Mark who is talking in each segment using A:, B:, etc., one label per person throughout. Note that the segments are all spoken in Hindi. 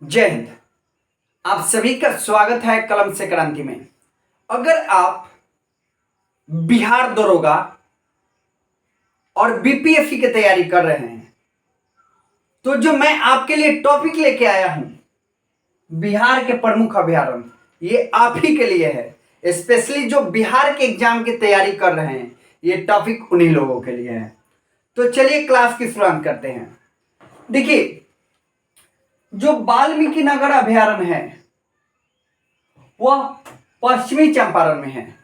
A: जय हिंद। आप सभी का स्वागत है कलम से क्रांति में। अगर आप बिहार दरोगा और बीपीएससी की तैयारी कर रहे हैं तो जो मैं आपके लिए टॉपिक लेके आया हूं बिहार के प्रमुख अभयारण्य, ये आप ही के लिए है। स्पेशली जो बिहार के एग्जाम की तैयारी कर रहे हैं ये टॉपिक उन्हीं लोगों के लिए है। तो चलिए क्लास की शुरुआत करते हैं। देखिए, जो वाल्मीकि नगर अभयारण्य है वह पश्चिमी चंपारण में है।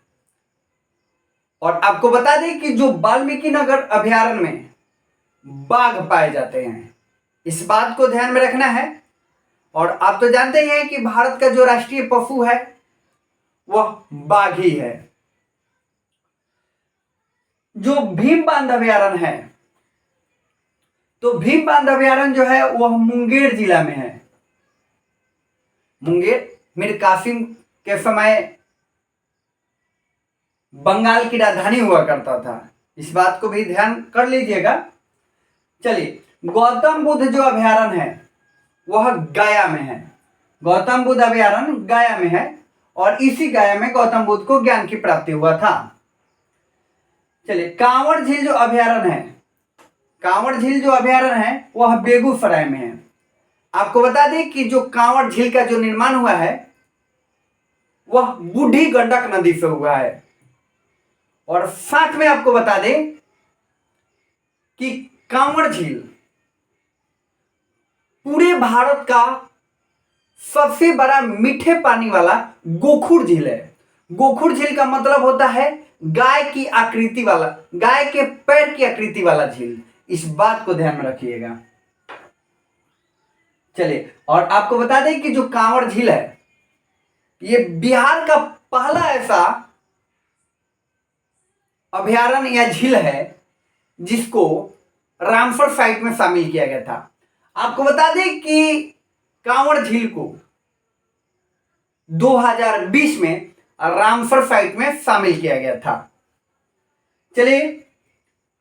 A: और आपको बता दें कि जो वाल्मीकि नगर अभयारण्य में बाघ पाए जाते हैं, इस बात को ध्यान में रखना है। और आप तो जानते ही हैं कि भारत का जो राष्ट्रीय पशु है वह बाघ ही है। जो भीम बांध अभयारण्य है, तो भीम बांध अभयारण्य जो है वह मुंगेर जिला में है। मुंगेर मीर कासिम के समय बंगाल की राजधानी हुआ करता था, इस बात को भी ध्यान कर लीजिएगा। चलिए, गौतम बुद्ध जो अभयारण्य है वह गया में है। गौतम बुद्ध अभयारण्य गया में है और इसी गया में गौतम बुद्ध को ज्ञान की प्राप्ति हुआ था। चलिए, कांवड़ झील जो अभयारण्य है, कांवड़ झील जो अभयारण्य है वह बेगूसराय में है। आपको बता दें कि जो कांवड़ झील का जो निर्माण हुआ है वह बूढ़ी गंडक नदी से हुआ है। और साथ में आपको बता दें कि कांवड़ झील पूरे भारत का सबसे बड़ा मीठे पानी वाला गोखुर झील है। गोखुर झील का मतलब होता है गाय की आकृति वाला, गाय के पैर की आकृति वाला झील। इस बात को ध्यान में रखिएगा। चलिए, और आपको बता दें कि जो कांवड़ झील है ये बिहार का पहला ऐसा अभयारण्य या झील है जिसको रामसर साइट में शामिल किया गया था। आपको बता दें कि कांवड़ झील को 2020 में रामसर साइट में शामिल किया गया था। चलिए,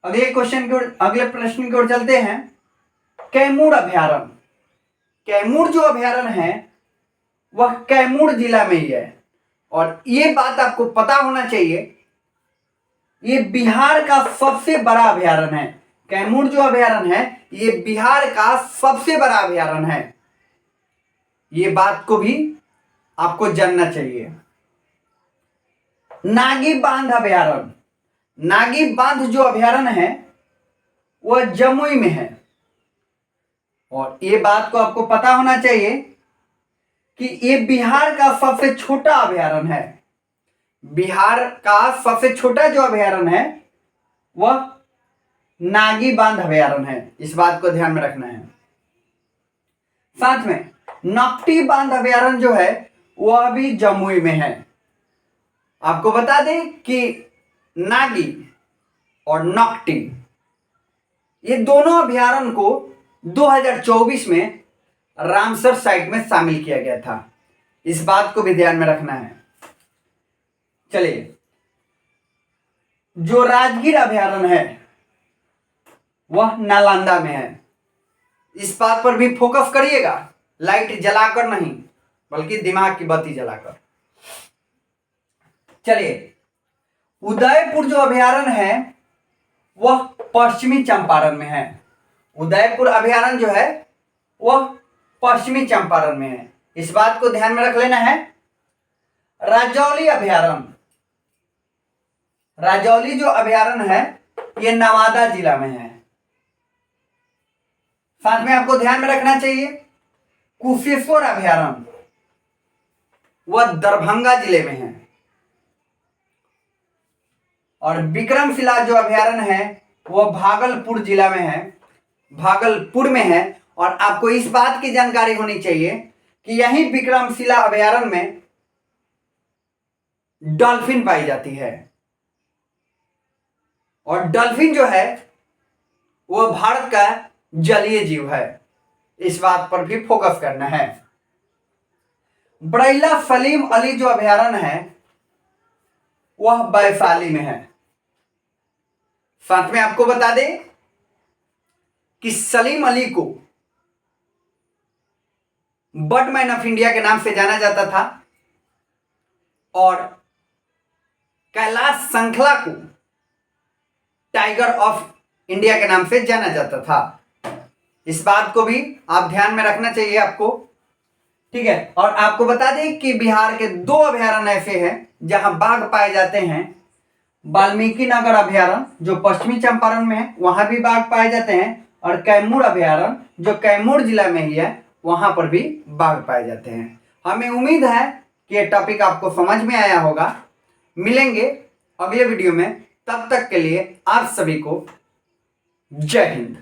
A: अगले क्वेश्चन की ओर, अगले प्रश्न की ओर चलते हैं। कैमूर अभयारण्य, कैमूर जो अभयारण्य है वह कैमूर जिला में ही है। और ये बात आपको पता होना चाहिए, ये बिहार का सबसे बड़ा अभयारण्य है। कैमूर जो अभयारण्य है ये बिहार का सबसे बड़ा अभयारण्य है। ये बात को भी आपको जानना चाहिए। नागी बांध अभयारण्य, नागी बांध जो अभयारण्य है वह जमुई में है। और ये बात को आपको पता होना चाहिए कि ये बिहार का सबसे छोटा अभयारण्य है। बिहार का सबसे छोटा जो अभयारण्य है वह नागी बांध अभयारण्य है। इस बात को ध्यान में रखना है। साथ में नकटी बांध अभयारण्य जो है वह भी जमुई में है। आपको बता दें कि नागी और नकटी ये दोनों अभयारण्य को 2024 में रामसर साइट में शामिल किया गया था। इस बात को भी ध्यान में रखना है। चलिए, जो राजगीर अभयारण्य है वह नालंदा में है। इस बात पर भी फोकस करिएगा, लाइट जलाकर नहीं बल्कि दिमाग की बत्ती जलाकर। चलिए, उदयपुर जो अभयारण्य है वह पश्चिमी चंपारण में है। उदयपुर अभयारण्य जो है वह पश्चिमी चंपारण में है। इस बात को ध्यान में रख लेना है। राजौली अभयारण्य, राजौली जो अभयारण्य है ये नवादा जिला में है। साथ में आपको ध्यान में रखना चाहिए कुशेश्वर अभयारण्य वह दरभंगा जिले में है। और विक्रमशिला जो अभयारण्य है वह भागलपुर जिला में है, भागलपुर में है। और आपको इस बात की जानकारी होनी चाहिए कि यही विक्रमशिला अभयारण्य में डॉल्फिन पाई जाती है। और डॉल्फिन जो है वह भारत का जलीय जीव है। इस बात पर भी फोकस करना है। बरैला सलीम अली जो अभयारण्य है वह वैशाली में है। साथ में आपको बता दें कि सलीम अली को बर्डमैन ऑफ इंडिया के नाम से जाना जाता था और कैलाश संखला को टाइगर ऑफ इंडिया के नाम से जाना जाता था। इस बात को भी आप ध्यान में रखना चाहिए आपको, ठीक है। और आपको बता दें कि बिहार के 2 अभयारण्य ऐसे हैं जहां बाघ पाए जाते हैं। वाल्मीकि नगर अभयारण्य जो पश्चिमी चंपारण में है, वहां भी बाघ पाए जाते हैं, और कैमूर अभयारण्य जो कैमूर जिला में ही है, वहां पर भी बाघ पाए जाते हैं। हमें उम्मीद है कि यह टॉपिक आपको समझ में आया होगा। मिलेंगे अगले वीडियो में, तब तक के लिए आप सभी को जय हिंद।